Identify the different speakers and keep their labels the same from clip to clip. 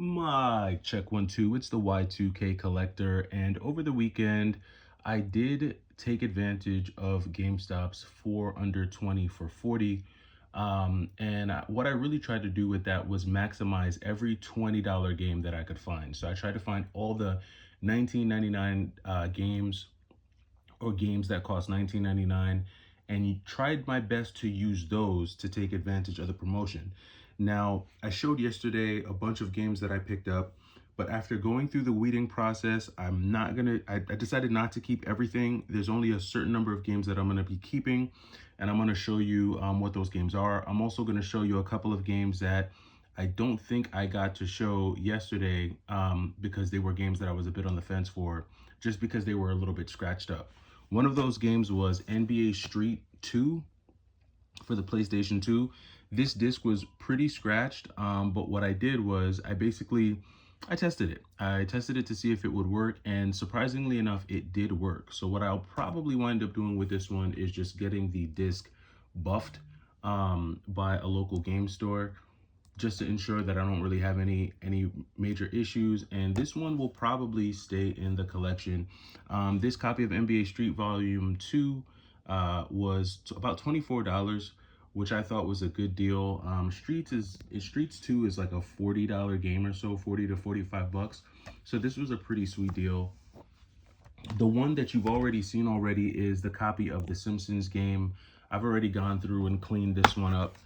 Speaker 1: My check 1 2, it's the Y2K collector, and over the weekend I did take advantage of GameStop's 4 under 20 for 40. What I really tried to do with that was maximize every $20 game that I could find. So I tried to find all the 19.99 games or games that cost 19.99, and tried my best to use those to take advantage of the promotion. Now, I showed yesterday a bunch of games that I picked up, but after going through the weeding process, I decided not to keep everything. There's only a certain number of games that I'm gonna be keeping, and I'm gonna show you what those games are. I'm also gonna show you a couple of games that I don't think I got to show yesterday because they were games that I was a bit on the fence for, just because they were a little bit scratched up. One of those games was NBA Street 2 for the PlayStation 2. This disc was pretty scratched, but what I did was I tested it. I tested it to see if it would work, and surprisingly enough, it did work. So what I'll probably wind up doing with this one is just getting the disc buffed by a local game store, just to ensure that I don't really have any major issues. And this one will probably stay in the collection. This copy of NBA Street Volume 2 was about $24, which I thought was a good deal. Streets 2 is like a $40 game or so, 40 to 45 bucks. So this was a pretty sweet deal. The one that you've already seen already is the copy of the Simpsons game. I've already gone through and cleaned this one up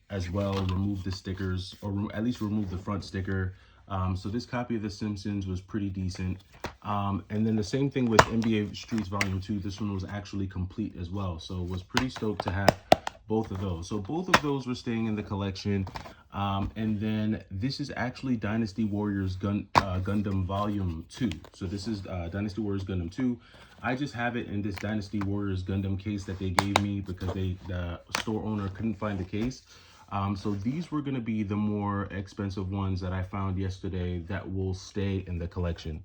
Speaker 1: as well, removed the stickers, or at least removed the front sticker. So this copy of the Simpsons was pretty decent. And then the same thing with NBA Streets Volume 2. This one was actually complete as well. So was pretty stoked to have both of those. So both of those were staying in the collection. And then this is actually Dynasty Warriors Gundam Volume 2. So this is Dynasty Warriors Gundam 2. I just have it in this Dynasty Warriors Gundam case that they gave me because the store owner couldn't find the case. So these were going to be the more expensive ones that I found yesterday that will stay in the collection.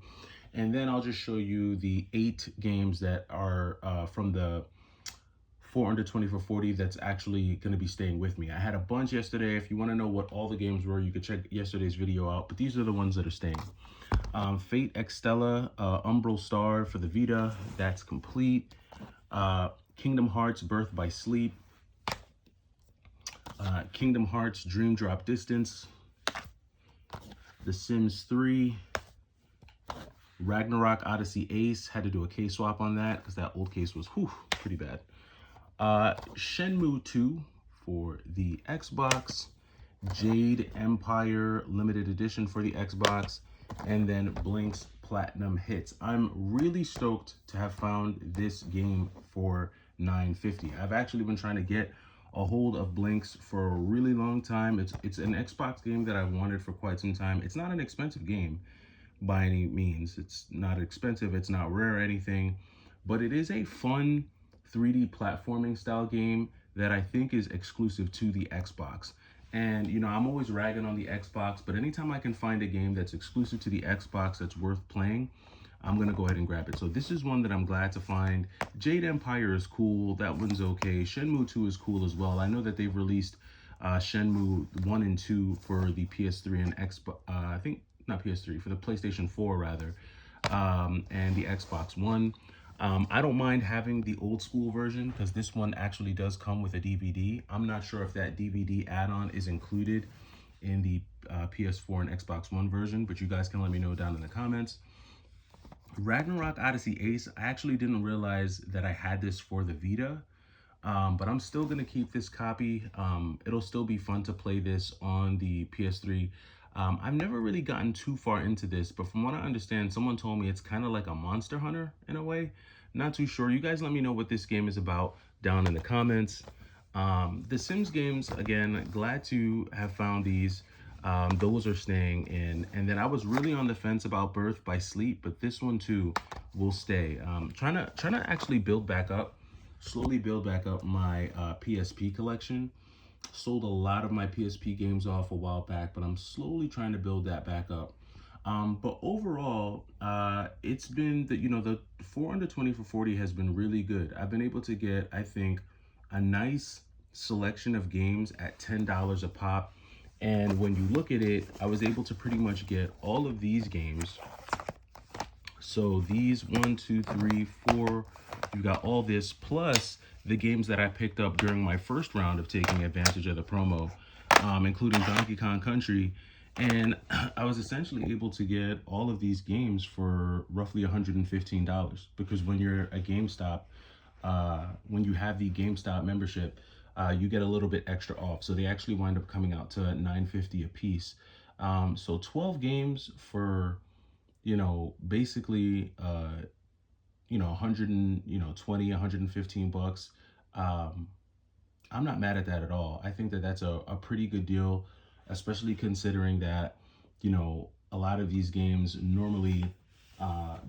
Speaker 1: And then I'll just show you the 8 games that are from the 4 under 20 for 40 that's actually going to be staying with me. I had a bunch yesterday. If you want to know what all the games were, you could check yesterday's video out, but these are the ones that are staying. Fate Extella, Umbral Star for the Vita, that's complete. Kingdom Hearts Birth by Sleep, Kingdom Hearts Dream Drop Distance, The Sims 3, Ragnarok Odyssey Ace. Had to do a case swap on that because that old case was pretty bad. Shenmue 2 for the Xbox, Jade Empire Limited Edition for the Xbox, and then Blink's Platinum Hits. I'm really stoked to have found this game for $9.50. I've actually been trying to get a hold of Blink's for a really long time. It's an Xbox game that I've wanted for quite some time. It's not an expensive game by any means. It's not expensive, it's not rare or anything, but it is a fun 3D platforming style game that I think is exclusive to the Xbox. And you know, I'm always ragging on the Xbox, but anytime I can find a game that's exclusive to the Xbox that's worth playing, I'm gonna go ahead and grab it. So this is one that I'm glad to find. Jade Empire is cool, that one's okay. Shenmue 2 is cool as well. I know that they've released Shenmue 1 and 2 for the PS3 and Xbox, I think not PS3, for the PlayStation 4 rather, and the Xbox One. I don't mind having the old school version because this one actually does come with a DVD. I'm not sure if that DVD add-on is included in the PS4 and Xbox One version, but you guys can let me know down in the comments. Ragnarok Odyssey Ace, I actually didn't realize that I had this for the Vita, but I'm still going to keep this copy. It'll still be fun to play this on the PS3. I've never really gotten too far into this, but from what I understand, someone told me it's kind of like a Monster Hunter in a way. Not too sure. You guys let me know what this game is about down in the comments. The Sims games, again, glad to have found these. Those are staying in. And then I was really on the fence about Birth by Sleep, but this one too will stay. Trying to actually build back up, slowly build back up my PSP collection. Sold a lot of my PSP games off a while back, but I'm slowly trying to build that back up. But overall, it's been the 4 under 20 for 40 has been really good. I've been able to get, I think, a nice selection of games at $10 a pop. And when you look at it, I was able to pretty much get all of these games. So these one, two, three, four, you got all this plus the games that I picked up during my first round of taking advantage of the promo, including Donkey Kong Country. And I was essentially able to get all of these games for roughly $115 because when you're a GameStop, when you have the GameStop membership, you get a little bit extra off. So they actually wind up coming out to $9.50 a piece. So 12 games for basically 100 and 20, 115 bucks. Um, I'm not mad at that at all. I think that that's a pretty good deal, especially considering that, a lot of these games normally,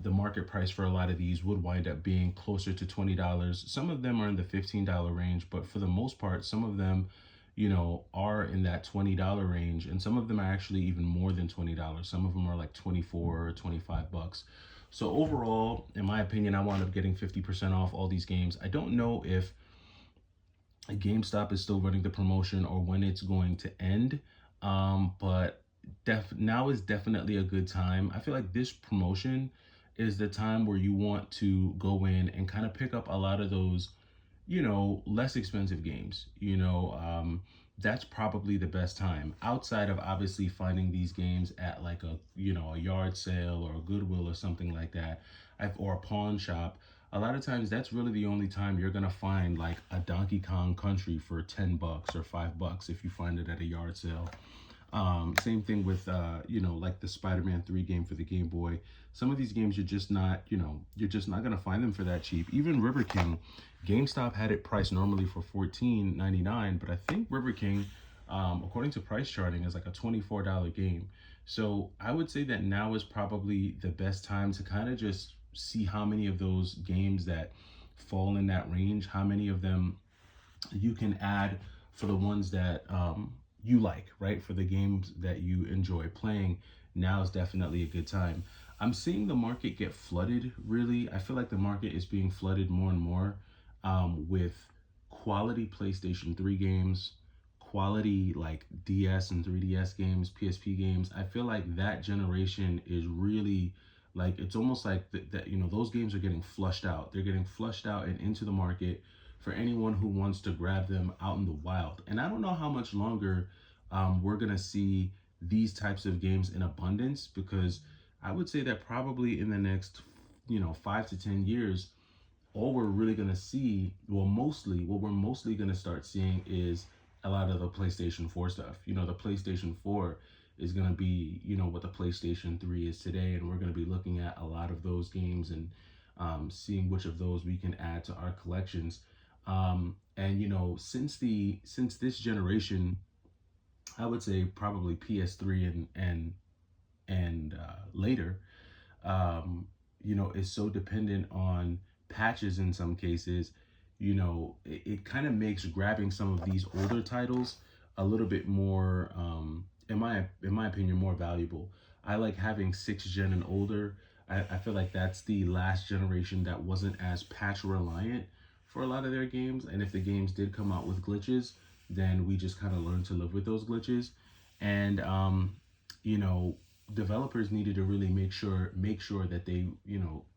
Speaker 1: the market price for a lot of these would wind up being closer to $20. Some of them are in the $15 range, but for the most part, some of them, are in that $20 range, and some of them are actually even more than $20. Some of them are like 24 or 25 bucks. So overall, in my opinion, I wound up getting 50% off all these games. I don't know if GameStop is still running the promotion or when it's going to end. But now is definitely a good time. I feel like this promotion is the time where you want to go in and kind of pick up a lot of those, less expensive games. That's probably the best time outside of obviously finding these games at like a yard sale or a Goodwill or something like that, or a pawn shop. A lot of times that's really the only time you're gonna find like a Donkey Kong Country for 10 bucks or 5 bucks if you find it at a yard sale. Same thing with like the Spider-Man 3 game for the Game Boy. Some of these games you're just not gonna find them for that cheap. Even River King, GameStop had it priced normally for $14.99, but I think River King, according to price charting, is like a $24 game. So I would say that now is probably the best time to kind of just see how many of those games that fall in that range, how many of them you can add for the ones that you like, right? For the games that you enjoy playing, now is definitely a good time. I'm seeing the market get flooded, really. I feel like the market is being flooded more and more with quality PlayStation 3 games, quality like DS and 3DS games, PSP games. I feel like that generation is really like it's almost like that those games are getting flushed out. They're getting flushed out and into the market for anyone who wants to grab them out in the wild. And I don't know how much longer we're gonna see these types of games in abundance, because I would say that probably in the next 5 to 10 years, all we're really gonna see, well, mostly what we're mostly gonna start seeing is a lot of the PlayStation 4 stuff. The PlayStation 4 is gonna be, what the PlayStation 3 is today, and we're gonna be looking at a lot of those games and seeing which of those we can add to our collections. And since this generation, I would say probably PS3 and later, is so dependent on patches in some cases. It kind of makes grabbing some of these older titles a little bit more, in my opinion, more valuable. I like having 6th gen and older. I feel like that's the last generation that wasn't as patch reliant for a lot of their games. And if the games did come out with glitches, then we just kind of learned to live with those glitches. And you know, developers needed to really make sure that they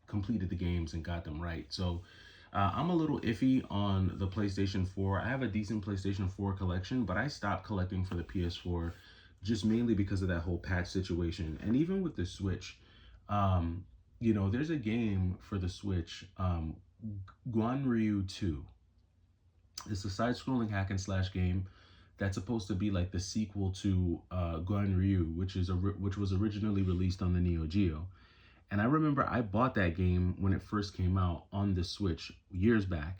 Speaker 1: completed the games and got them right. So I'm a little iffy on the PlayStation 4. I have a decent PlayStation 4 collection, but I stopped collecting for the PS4 just mainly because of that whole patch situation. And even with the Switch, there's a game for the Switch, Guanryu 2. It's a side-scrolling hack and slash game that's supposed to be like the sequel to Guanryu, which was originally released on the Neo Geo. And I remember I bought that game when it first came out on the Switch years back.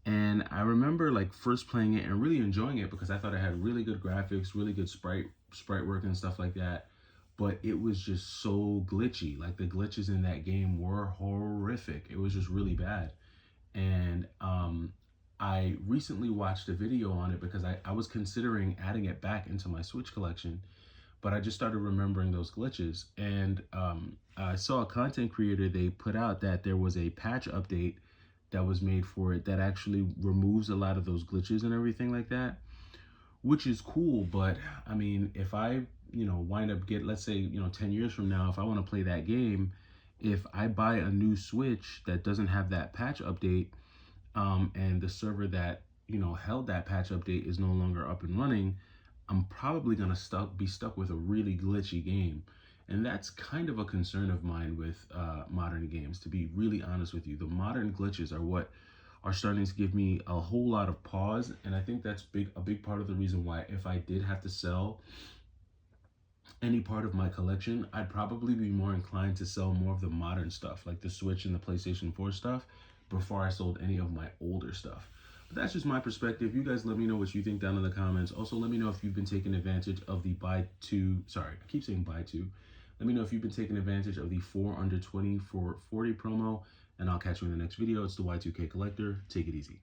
Speaker 1: And I remember like first playing it and really enjoying it because I thought it had really good graphics, really good sprite work and stuff like that. But it was just so glitchy. Like the glitches in that game were horrific. It was just really bad. And I recently watched a video on it because I was considering adding it back into my Switch collection, but I just started remembering those glitches. And I saw a content creator, they put out that there was a patch update that was made for it that actually removes a lot of those glitches and everything like that, which is cool. But I mean, if I, wind up let's say, 10 years from now, if I want to play that game, if I buy a new Switch that doesn't have that patch update, and the server that, held that patch update is no longer up and running, I'm probably gonna be stuck with a really glitchy game. And that's kind of a concern of mine with modern games. To be really honest with you, the modern glitches are what are starting to give me a whole lot of pause, and I think that's a big part of the reason why, if I did have to sell any part of my collection, I'd probably be more inclined to sell more of the modern stuff, like the Switch and the PlayStation 4 stuff, before I sold any of my older stuff. But that's just my perspective. You guys let me know what you think down in the comments. Also, let me know if you've been taking advantage of the buy two, sorry, I keep saying buy two. Let me know if you've been taking advantage of the 4 under 20 for 40 promo, and I'll catch you in the next video. It's the Y2K Collector. Take it easy.